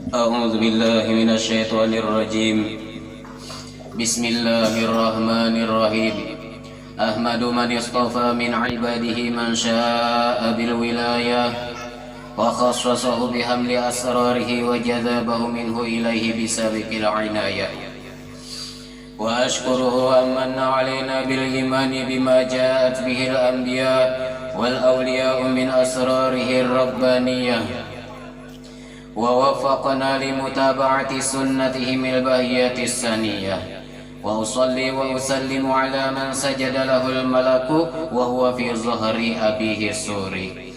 أعوذ بالله من الشيطان الرجيم. بسم الله الرحمن الرحيم. أحمد من اصطفى من عباده من شاء بالولاية وخصصه بحمل أسراره وجذبه منه إليه بسابق العناية. وأشكره أن من علينا بالإيمان بما جاءت به الأنبياء والأولياء من أسراره الربانية، ووفقنا لمتابعة سنتهم الباهية السنية. وأصلي وأسلم على من سجد له الملك وهو في ظهر أبيه السوري،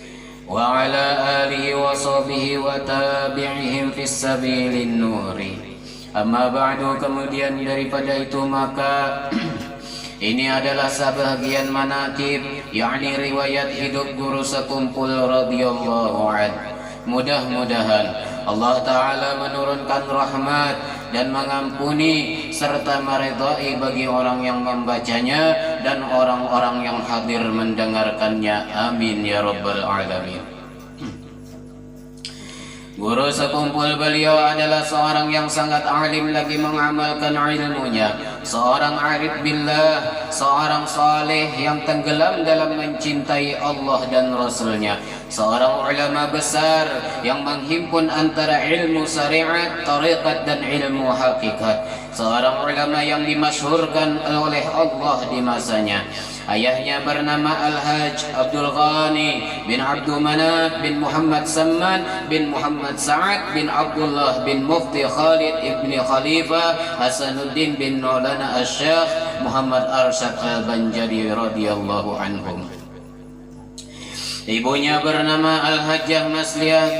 وعلى آله وصحبه وتابعهم في السبيل النور. Amma ba'du, kemudian daripada itu maka ini adalah sebahagian manaqib, yakni riwayat hidup guru sekumpul radhiyallahu anhu. Mudah-mudahan Allah Ta'ala menurunkan rahmat dan mengampuni serta meridai bagi orang yang membacanya dan orang-orang yang hadir mendengarkannya. Amin ya rabbal alamin. Guru sekumpul beliau adalah seorang yang sangat alim lagi mengamalkan ilmunya, seorang arif billah, seorang saleh yang tenggelam dalam mencintai Allah dan Rasulnya, seorang ulama besar yang menghimpun antara ilmu syariat, tariqat dan ilmu hakikat, seorang ulama yang dimasyhurkan oleh Allah di masanya. Ayahnya bernama Al-Hajj Abdul Ghani bin Abdul Manaf bin Muhammad Samman bin Muhammad Sa'ad bin Abdullah bin Mufti Khalid ibn Khalifah Hasanuddin bin Maulana Asy-Syaikh Muhammad Arsyad Al-Banjari radhiyallahu anhum. Ibunya bernama Al-Hajjah Masliyah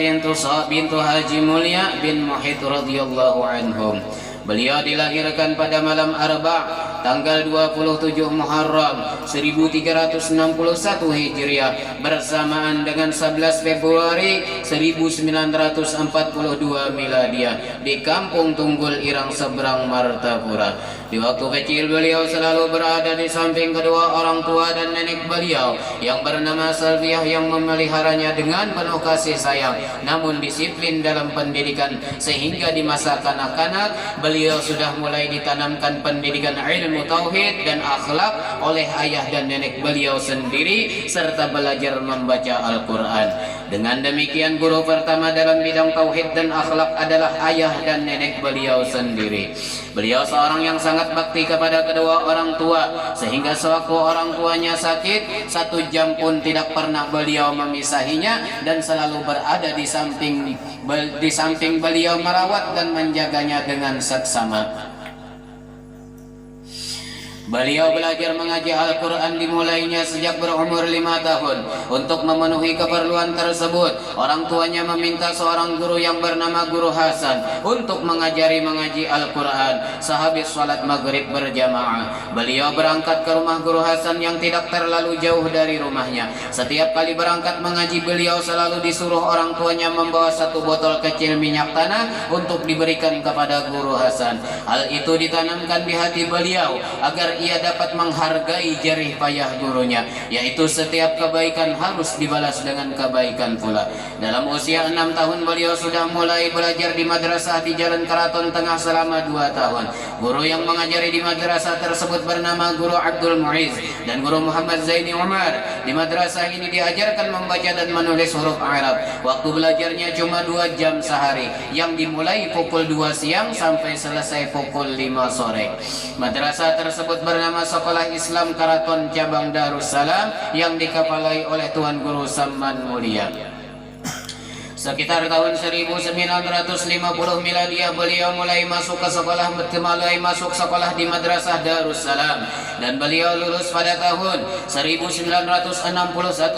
bintu Haji Mulia bin Muhid radhiyallahu anhum. Beliau dilahirkan pada malam Arba' tanggal 27 Muharram 1361 Hijriah bersamaan dengan 11 Februari 1942 Miladiah di Kampung Tunggul Irang Seberang Martapura. Di waktu kecil beliau selalu berada di samping kedua orang tua dan nenek beliau yang bernama Salviah yang memeliharanya dengan penuh kasih sayang namun disiplin dalam pendidikan, sehingga di masa kanak-kanak beliau sudah mulai ditanamkan pendidikan ilmu tauhid dan akhlak oleh ayah dan nenek beliau sendiri serta belajar membaca Al-Quran. Dengan demikian guru pertama dalam bidang tauhid dan akhlak adalah ayah dan nenek beliau sendiri. Beliau seorang yang sangat bakti kepada kedua orang tua, sehingga sewaktu orang tuanya sakit 1 jam pun tidak pernah beliau memisahinya dan selalu berada di samping beliau merawat dan menjaganya dengan seksama. Beliau belajar mengaji Al-Quran dimulainya sejak berumur 5 tahun. Untuk memenuhi keperluan tersebut, orang tuanya meminta seorang guru yang bernama Guru Hasan untuk mengaji Al-Quran sehabis sholat maghrib berjamaah. Beliau berangkat ke rumah Guru Hasan yang tidak terlalu jauh dari rumahnya. Setiap kali berangkat mengaji, beliau selalu disuruh orang tuanya membawa 1 botol kecil minyak tanah untuk diberikan kepada Guru Hasan. Hal itu ditanamkan di hati beliau agar ia dapat menghargai jerih payah gurunya, yaitu setiap kebaikan harus dibalas dengan kebaikan pula. Dalam usia 6 tahun beliau sudah mulai belajar di madrasah di Jalan Keraton Tengah selama 2 tahun. Guru yang mengajari di madrasah tersebut bernama Guru Abdul Muiz dan Guru Muhammad Zaini Umar. Di madrasah ini diajarkan membaca dan menulis huruf Arab. Waktu belajarnya cuma 2 jam sehari, yang dimulai pukul 2 siang sampai selesai pukul 5 sore. Madrasah tersebut bernama Sekolah Islam Keraton Cabang Darussalam yang dikepalai oleh Tuan Guru Samman Mulia. Sekitar tahun 1950 Miladiah beliau mulai masuk sekolah di Madrasah Darussalam dan beliau lulus pada tahun 1961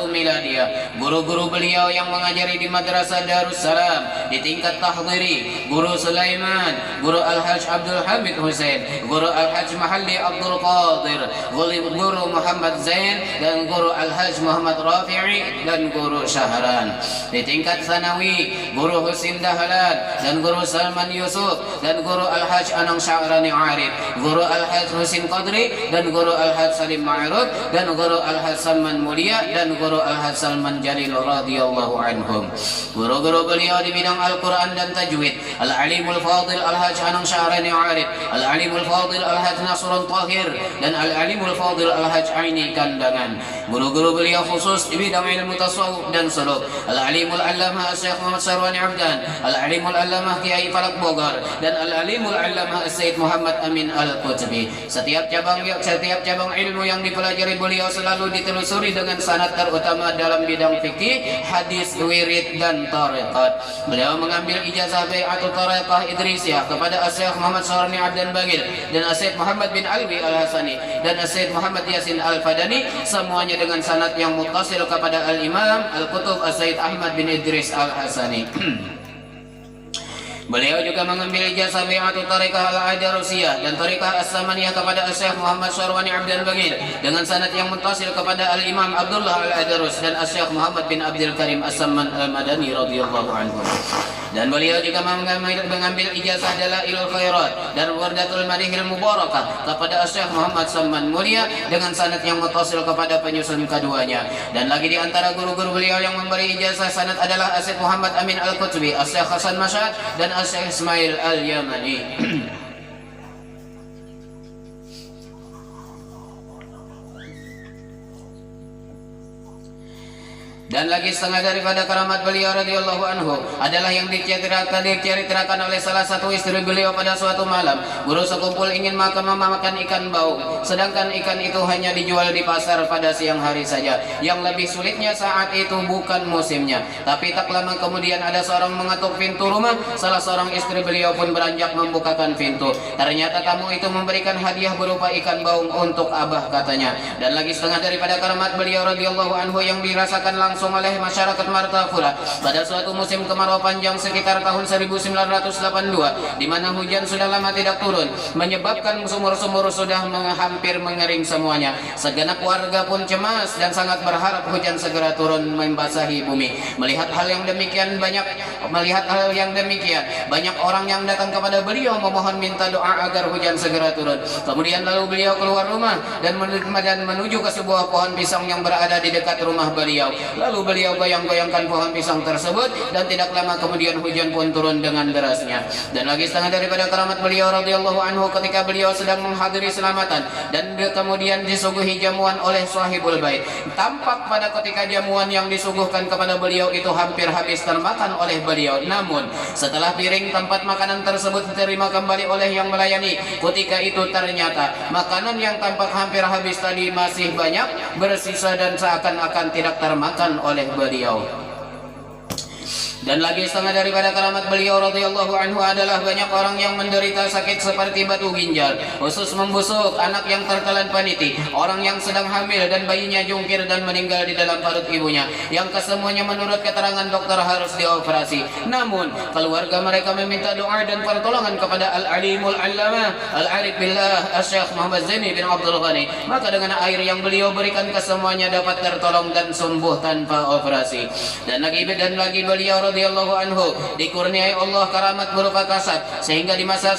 Miladiah. Guru-guru beliau yang mengajari di Madrasah Darussalam di tingkat tahdhiri, Guru Sulaiman, Guru Al-Hajj Abdul Hamid Hussein, Guru Al-Hajj Mahalli Abdul Qadir, Guru Muhammad Zain dan Guru Al-Hajj Muhammad Rafi'i dan Guru Syahran. Di tingkat sana Al-Manawi, Guru Husin Dahlan, dan Guru Salman Yusuf, dan Guru Al-Hajj Anang Sya'rani Arif, Guru Al-Hajj Husin Qadri, dan Guru Al-Hajj Salim Ma'ruf, dan Guru Al-Hajj Salman Mulia, dan Guru Al-Hajj Salman Jalil radhiyallahu anhum. Guru-guru beliau di bidang Al-Quran dan Tajwid: Al-Alimul Fadil Al-Hajj Anang Sya'rani Arif, Al-Alimul Fadil Al-Hajj Nasrun Tahir, dan Al-Alimul Fadil Al-Hajj Aini Kandangan. Guru-guru beliau khusus di bidang ilmu tasawuf dan suluk: Al-Alimul Allamah Syekh Muhammad Sarwani Abdan, Al-Alimul Allamah Kiai Falak Bogor, dan Al-Alimul Allamah Sayyid Muhammad Amin Al-Qutbi. Setiap cabang ilmu yang dipelajari beliau selalu ditelusuri dengan sanad terutama dalam bidang fikih, hadis, wirid, dan tarekat. Beliau mengambil ijazah bai'atul tarekat Idrisiyah kepada Syekh Muhammad Sarwani Abdan Bagir, dan Syekh Muhammad bin Alwi Al-Hasani, dan Syekh Muhammad Yasin Al-Fadani, semuanya dengan sanad yang muttasil kepada Al-Imam Al-Qutub Sayyid Ahmad bin Idris Al-Hasani. Beliau juga mengambil ijazah bai'atul tariqah Al-Adarusiyah dan tariqah As-Samaniyah kepada Syekh Muhammad Sarwani Abdan Bagir dengan sanad yang muttasil kepada Al-Imam Abdullah Al-Adarus dan Syekh Muhammad bin Abdul Karim As-Samman Al-Madani radhiyallahu anhu. Dan beliau juga mengambil ijazah Dalailul Khairat dan Wardatul Madihil Mubarakah kepada Syekh Muhammad Salman Mulia dengan sanad yang muttasil kepada penyusun keduanya. Dan lagi di antara guru-guru beliau yang memberi ijazah sanad adalah Syekh Muhammad Amin Al-Qutbi, Syekh Hasan Masyad, dan Syekh Ismail Al-Yamani. Dan lagi setengah daripada keramat beliau radhiyallahu anhu adalah yang diceritakan oleh salah satu istri beliau pada suatu malam. Guru sekumpul ingin memakan ikan bau, sedangkan ikan itu hanya dijual di pasar pada siang hari saja. Yang lebih sulitnya saat itu bukan musimnya, tapi tak lama kemudian ada seorang mengetuk pintu rumah. Salah seorang istri beliau pun beranjak membukakan pintu. Ternyata tamu itu memberikan hadiah berupa ikan baung untuk abah, katanya. Dan lagi setengah daripada keramat beliau radhiyallahu anhu yang dirasakan langsung oleh masyarakat Martapura pada suatu musim kemarau panjang sekitar tahun 1982, di mana hujan sudah lama tidak turun, menyebabkan sumur-sumur sudah hampir mengering semuanya. Segenap warga pun cemas dan sangat berharap hujan segera turun membasahi bumi. Melihat hal yang demikian, banyak orang yang datang kepada beliau memohon minta doa agar hujan segera turun. Kemudian lalu beliau keluar rumah dan menuju ke sebuah pohon pisang yang berada di dekat rumah beliau. Lalu beliau goyang-goyangkan pohon pisang tersebut dan tidak lama kemudian hujan pun turun dengan derasnya. Dan lagi setengah daripada keramat beliau radhiyallahu anhu ketika beliau sedang menghadiri selamatan dan kemudian disuguhi jamuan oleh sahibul bait. Tampak pada ketika jamuan yang disuguhkan kepada beliau itu hampir habis termakan oleh beliau. Namun setelah piring tempat makanan tersebut diterima kembali oleh yang melayani, ketika itu ternyata makanan yang tampak hampir habis tadi masih banyak bersisa dan seakan-akan tidak termakan oleh beliau. Dan lagi setengah daripada keramat beliau radhiyallahu anhu adalah banyak orang yang menderita sakit seperti batu ginjal, usus membusuk, anak yang tertelan paniti, orang yang sedang hamil dan bayinya jungkir dan meninggal di dalam perut ibunya, yang kesemuanya menurut keterangan dokter harus dioperasi. Namun keluarga mereka meminta doa dan pertolongan kepada Al-Alimul Allamah Al-Arif Billah Syekh Muhammad Zaini bin Abdul Ghani. Maka dengan air yang beliau berikan kesemuanya dapat tertolong dan sembuh tanpa operasi. Dan lagi beliau radhiyallahu anhu dikurniai Allah karamat berupa kasat sehingga di masa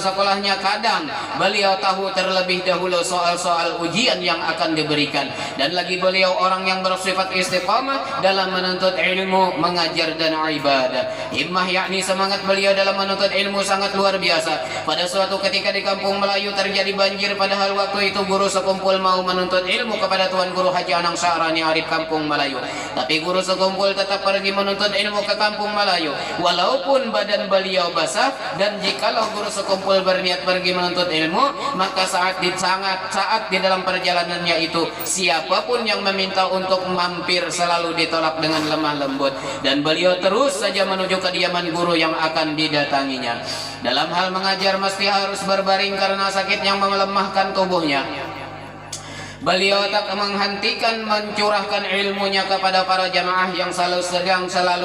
sekolahnya kadang beliau tahu terlebih dahulu soal-soal ujian yang akan diberikan. Dan lagi beliau orang yang bersifat istiqamah dalam menuntut ilmu, mengajar dan ibadah. Himmah yakni semangat beliau dalam menuntut ilmu sangat luar biasa. Pada suatu ketika di kampung Melayu terjadi banjir, padahal waktu itu guru sekumpul mau menuntut ilmu kepada Tuan Guru Haji Anang Sya'rani Arif kampung Melayu. Tapi guru sekumpul tetap pergi menuntut ilmu ke kampung Melayu walaupun badan beliau basah. Dan kalau guru sekumpul berniat pergi menuntut ilmu, maka saat di dalam perjalanannya itu siapapun yang meminta untuk mampir selalu ditolak dengan lemah lembut, dan beliau terus saja menuju kediaman guru yang akan didatanginya. Dalam hal mengajar mesti harus berbaring karena sakit yang melemahkan tubuhnya. Beliau tak menghentikan mencurahkan ilmunya kepada para jamaah yang selalu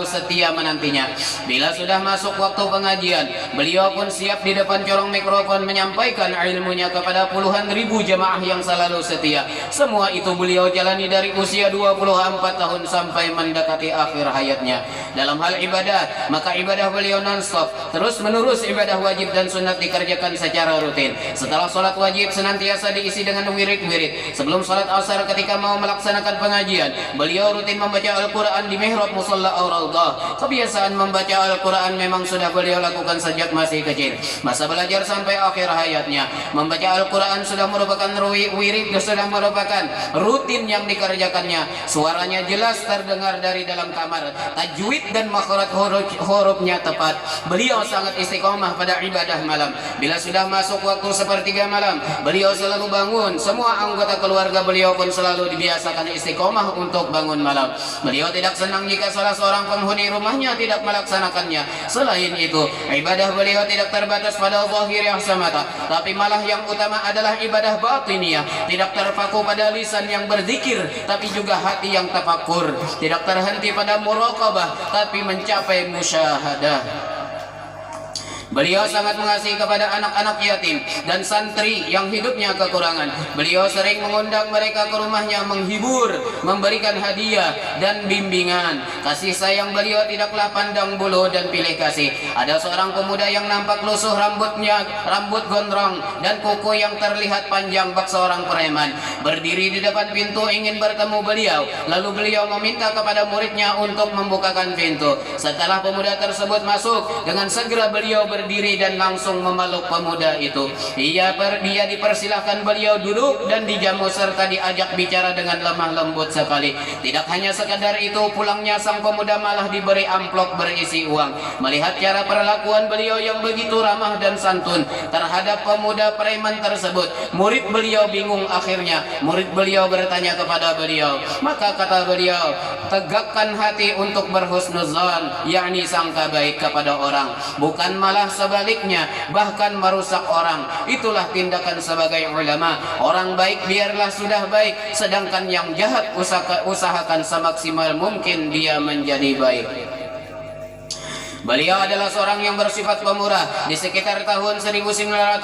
setia menantinya. Bila sudah masuk waktu pengajian, beliau pun siap di depan corong mikrofon menyampaikan ilmunya kepada puluhan ribu jamaah yang selalu setia. Semua itu beliau jalani dari usia 24 tahun sampai mendekati akhir hayatnya. Dalam hal ibadah, maka ibadah beliau non-stop, terus menerus ibadah wajib dan sunat dikerjakan secara rutin. Setelah sholat wajib senantiasa diisi dengan wirid-wirid. Sebelum salat asar ketika mau melaksanakan pengajian, beliau rutin membaca Al-Quran di mihrab musalla aw raudhah. Kebiasaan membaca Al-Quran memang sudah beliau lakukan sejak masih kecil. Masa belajar sampai akhir hayatnya, membaca Al-Quran sudah merupakan wirid, sudah merupakan rutin yang dikerjakannya. Suaranya jelas terdengar dari dalam kamar, tajwid dan makhraj hurufnya tepat. Beliau sangat istiqomah pada ibadah malam. Bila sudah masuk waktu sepertiga malam, beliau selalu bangun. Semua anggota keluarga beliau pun selalu dibiasakan istiqomah untuk bangun malam. Beliau tidak senang jika salah seorang penghuni rumahnya tidak melaksanakannya. Selain itu, ibadah beliau tidak terbatas pada zahiriyah semata, tapi malah yang utama adalah ibadah batiniyah. Tidak terpaku pada lisan yang berzikir, tapi juga hati yang tafakkur. Tidak terhenti pada muraqabah, tapi mencapai musyahadah. Beliau sangat mengasihi kepada anak-anak yatim dan santri yang hidupnya kekurangan. Beliau sering mengundang mereka ke rumahnya, menghibur, memberikan hadiah dan bimbingan. Kasih sayang beliau tidaklah pandang bulu dan pilih kasih. Ada seorang pemuda yang nampak lusuh rambut gondrong dan kuku yang terlihat panjang bak seorang preman. Berdiri di depan pintu ingin bertemu beliau. Lalu beliau meminta kepada muridnya untuk membukakan pintu. Setelah pemuda tersebut masuk, dengan segera beliau berdiri dan langsung memeluk pemuda itu. Dia dipersilahkan beliau duduk dan dijamu serta diajak bicara dengan lemah lembut sekali. Tidak hanya sekadar itu, pulangnya sang pemuda malah diberi amplop berisi uang. Melihat cara perlakuan beliau yang begitu ramah dan santun terhadap pemuda preman tersebut, murid beliau bingung. Akhirnya murid beliau bertanya kepada beliau, maka kata beliau, tegakkan hati untuk berhusnuzan, yakni sangka baik kepada orang, bukan malah sebaliknya, bahkan merusak orang. Itulah tindakan sebagai ulama. Orang baik biarlah sudah baik, sedangkan yang jahat usahakan semaksimal mungkin dia menjadi baik. Beliau adalah seorang yang bersifat pemurah. Di sekitar tahun 1990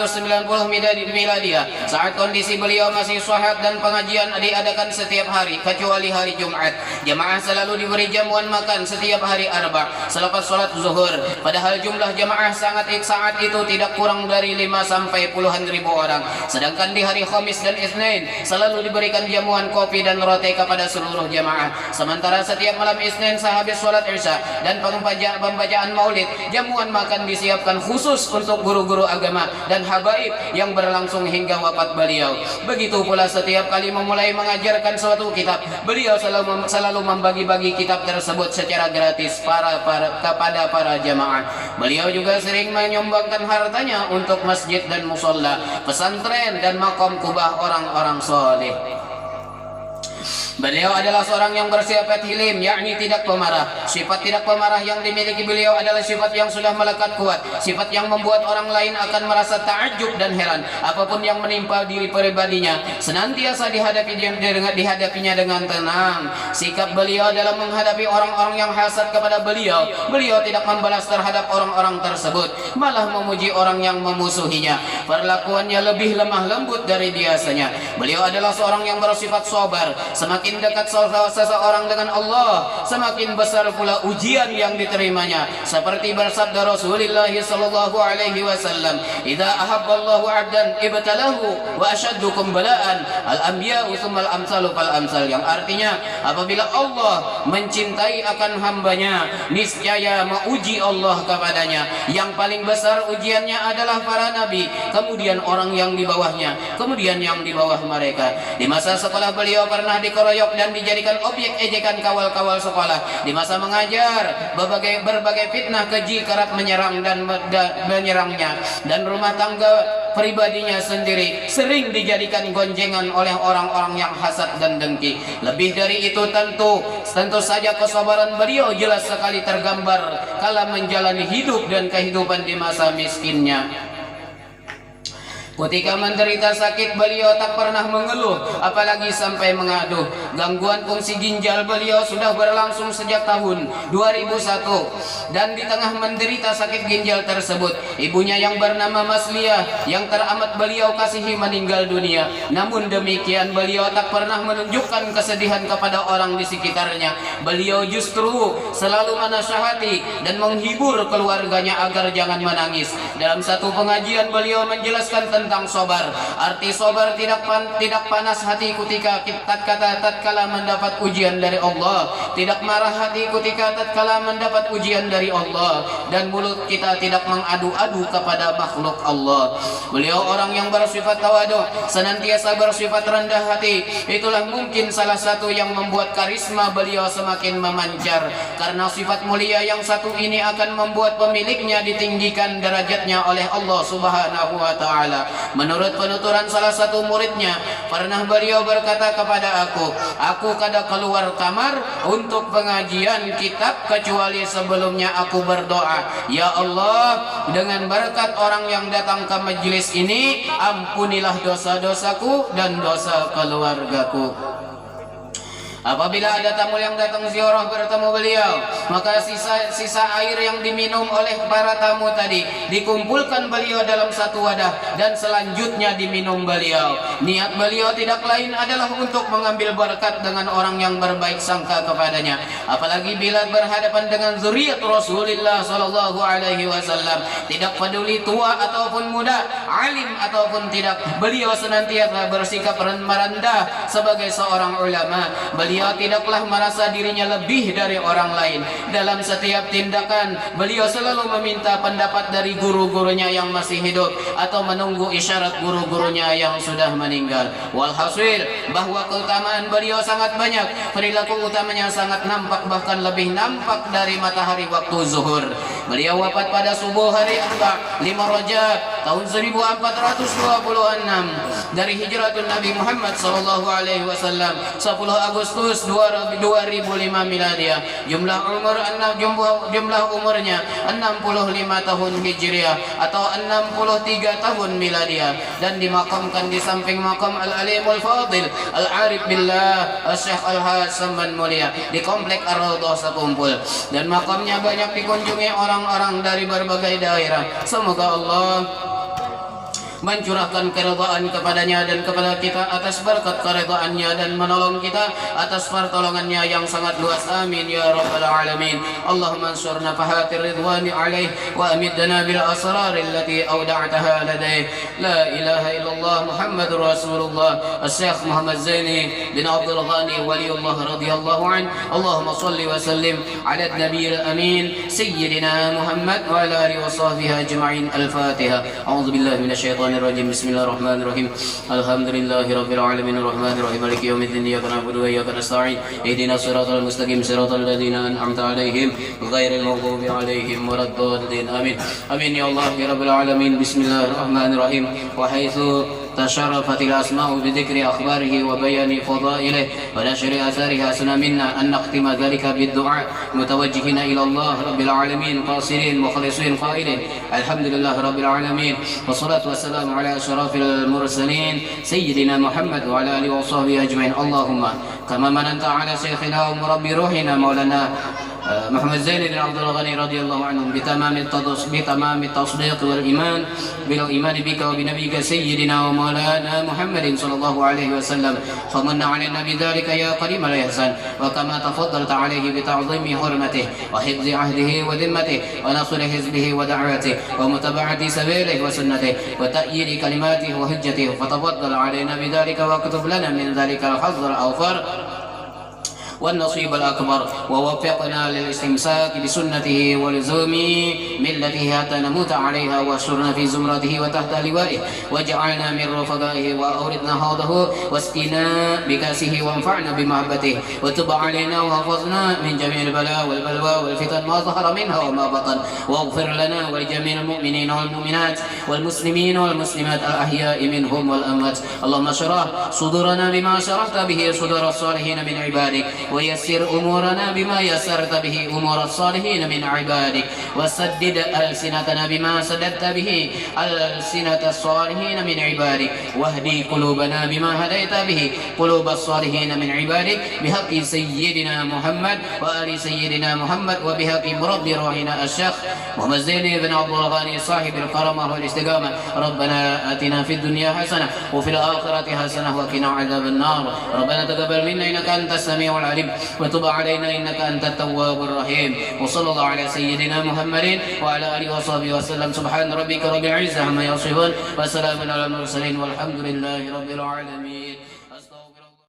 miladiah, saat kondisi beliau masih sehat dan pengajian diadakan setiap hari kecuali hari Jumat. Jamaah selalu diberi jamuan makan setiap hari Arba selepas sholat zuhur. Padahal jumlah jamaah saat itu tidak kurang dari 5 sampai puluhan ribu orang. Sedangkan di hari Khamis dan Isnin selalu diberikan jamuan kopi dan roti kepada seluruh jamaah. Sementara setiap malam Isnin sehabis sholat Isya dan pembacaan Maulid, jamuan makan disiapkan khusus untuk guru-guru agama dan habaib yang berlangsung hingga wafat beliau. Begitu pula setiap kali memulai mengajarkan suatu kitab, beliau selalu membagi-bagi kitab tersebut secara gratis kepada para jamaah. Beliau juga sering menyumbangkan hartanya untuk masjid dan musola, pesantren dan makom kubah orang-orang soleh. Beliau adalah seorang yang bersifat hilim, yakni tidak pemarah. Sifat tidak pemarah yang dimiliki beliau adalah sifat yang sudah melekat kuat, sifat yang membuat orang lain akan merasa takjub dan heran. Apapun yang menimpa diri pribadinya senantiasa dihadapinya dengan tenang. Sikap beliau dalam menghadapi orang-orang yang hasad kepada beliau, beliau tidak membalas terhadap orang-orang tersebut, malah memuji orang yang memusuhinya. Perlakuannya lebih lemah lembut dari biasanya. Beliau adalah seorang yang bersifat sabar. Semakin dekat seseorang dengan Allah, semakin besar pula ujian yang diterimanya. Seperti bersabda Rasulullah sallallahu alaihi wasallam, "Idza ahabballahu 'abdan ibtalahu wa ashaddukum bala'an al-anbiya'u tsummal amsalu fal amsal." Yang artinya, apabila Allah mencintai akan hambanya, niscaya menguji Allah kepadanya. Yang paling besar ujiannya adalah para nabi, kemudian orang yang di bawahnya, kemudian yang di bawah mereka. Di masa sekolah beliau pernah dikeroyok dan dijadikan objek ejekan kawal-kawal sekolah. Di masa mengajar, berbagai fitnah keji kerap menyerangnya, dan rumah tangga pribadinya sendiri sering dijadikan gonjengan oleh orang-orang yang hasad dan dengki. Lebih dari itu, tentu saja kesabaran beliau jelas sekali tergambar kala menjalani hidup dan kehidupan di masa miskinnya. Ketika menderita sakit beliau tak pernah mengeluh, apalagi sampai mengadu. Gangguan fungsi ginjal beliau sudah berlangsung sejak tahun 2001, dan di tengah menderita sakit ginjal tersebut, ibunya yang bernama Mas Lia yang teramat beliau kasihi meninggal dunia. Namun demikian beliau tak pernah menunjukkan kesedihan kepada orang di sekitarnya. Beliau justru selalu menasihati dan menghibur keluarganya agar jangan menangis. Dalam satu pengajian beliau menjelaskan tentang sabar. Arti sabar tidak panas hati ketika tatkala mendapat ujian dari Allah, tidak marah hati ketika tatkala mendapat ujian dari Allah, dan mulut kita tidak mengadu-adu kepada makhluk Allah. Beliau orang yang bersifat tawadu, senantiasa bersifat rendah hati. Itulah mungkin salah satu yang membuat karisma beliau semakin memancar, karena sifat mulia yang satu ini akan membuat pemiliknya ditinggikan derajatnya oleh Allah Subhanahu wa taala. Menurut penuturan salah satu muridnya, pernah beliau berkata kepada aku kada keluar kamar untuk pengajian kitab kecuali sebelumnya aku berdoa, ya Allah, dengan berkat orang yang datang ke majelis ini, ampunilah dosa-dosaku dan dosa keluargaku. Apabila ada tamu yang datang ziarah bertemu beliau, maka sisa air yang diminum oleh para tamu tadi dikumpulkan beliau dalam satu wadah dan selanjutnya diminum beliau. Niat beliau tidak lain adalah untuk mengambil berkat dengan orang yang berbaik sangka kepadanya. Apalagi bila berhadapan dengan zuriat Rasulullah sallallahu alaihi wasallam, tidak peduli tua ataupun muda, alim ataupun tidak, beliau senantiasa bersikap merendah sebagai seorang ulama. Beliau tidaklah merasa dirinya lebih dari orang lain. Dalam setiap tindakan, beliau selalu meminta pendapat dari guru-gurunya yang masih hidup atau menunggu isyarat guru-gurunya yang sudah meninggal. Walhasil, bahwa keutamaan beliau sangat banyak. Perilaku utamanya sangat nampak, bahkan lebih nampak dari matahari waktu zuhur. Beliau wafat pada subuh hari 5 Rajab tahun 1426 dari hijratun Nabi Muhammad sallallahu alaihi wasallam, 10 Agustus 2005 miladiah. Jumlah umurnya 65 tahun Hijriah atau 63 tahun miladiah, dan dimakamkan di samping makam Al-Alimul Fadil Al-Arif Billah Syekh Al-Hasan bin Mulia di komplek Ar-Raudhah Sekumpul, dan makamnya banyak dikunjungi orang-orang dari berbagai daerah. Semoga Allah mencurahkan keridhaan kepadanya dan kepada kita atas berkat keridhaannya, dan menolong kita atas pertolongannya yang sangat luas. Amin ya rabbal alamin. Allahumma ansur nafahatir ridwani alaih wa amidna bil asrar allati awda'taha ladayh. La ilaha illallah Muhammadur Rasulullah. Syekh Muhammad Zaini bin Abdul Ghani waliullah radhiyallahu an. Allahumma salli wa sallim ala nabiyil amin sayyidina Muhammad wa ala alihi wa sahbihi ajma'in. Al-Fatiha. A'udzu billahi minasyaitonir الرجيم. بسم الله الرحمن الرحيم. الحمد لله رب العالمين الرحمن الرحيم مالك يوم الدين إياك نعبد وإياك نستعين اهدنا الصراط المستقيم صراط الذين أنعمت عليهم غير المغضوب عليهم ولا الضالين آمين. آمين يا الله يا رب العالمين. بسم الله الرحمن الرحيم. وحيث تشرفت الأسماء بذكر أخباره وبيان فضائله ونشر آثارها سنة منا أن نختم ذلك بالدعاء متوجهين إلى الله رب العالمين قاصرين مخلصين قائلين الحمد لله رب العالمين، والصلاة والسلام على أشرف المرسلين سيدنا محمد وعلى آله وصحبه أجمعين. اللهم كما مننت على شيخنا ومربي روحنا مولانا محمد زين بن عبد الغني رضي الله عنهم بتمام التصديق والإيمان بالإيمان بك وبنبيك سيدنا ومولانا محمد صلى الله عليه وسلم، فمن علينا بذلك يا قريم الإحسان، وكما تفضلت عليه بتعظيم حرمته وحفظ عهده وذمته ونصر حزبه ودعوته ومتابعة سبيله وسنته وتأييد كلماته وحجته، فتفضل علينا بذلك واكتب لنا من ذلك الحظ الأوفر والنصيب الأكبر، ووفقنا للاستمساك بسنته ولزوم ملته حتى نموت عليها، واشرنا في زمرته وتحت لوائه، واجعلنا من رفقائه، وأوردنا حوضه واسقنا بكاسه، وانفعنا بمحبته، وتب علينا وحفظنا من جميع البلاء والبلوى والفتن ما ظهر منها وما بطن، واغفر لنا ولجميع المؤمنين والمؤمنات والمسلمين والمسلمات الأحياء منهم والأموات. اللهم اشرح صدورنا بما شرحت به صدور الصالحين من عبادك، ويسر أمورنا بما يسرت به أمور الصالحين من عبادك وسدد ألسنتنا بما سددت به ألسنة الصالحين من عبادك واهدي قلوبنا بما هديت به قلوب الصالحين من عبادك بحق سيدنا محمد وآل سيدنا محمد وبحق مربي روحنا الشيخ محمد زين بن عبد الغني صاحب الكرامة والاستقامة ربنا آتنا في الدنيا حسنة وفي الآخرة حسنة وقنا عذاب النار ربنا تقبل منا إنك أنت السميع العليم وتب علينا إنك أنت التواب الرحيم وصلى الله على سيدنا محمد وعلى آله وصحبه وسلم سبحان ربك رب العزة عما يصفون وسلام على المرسلين والحمد لله رب العالمين.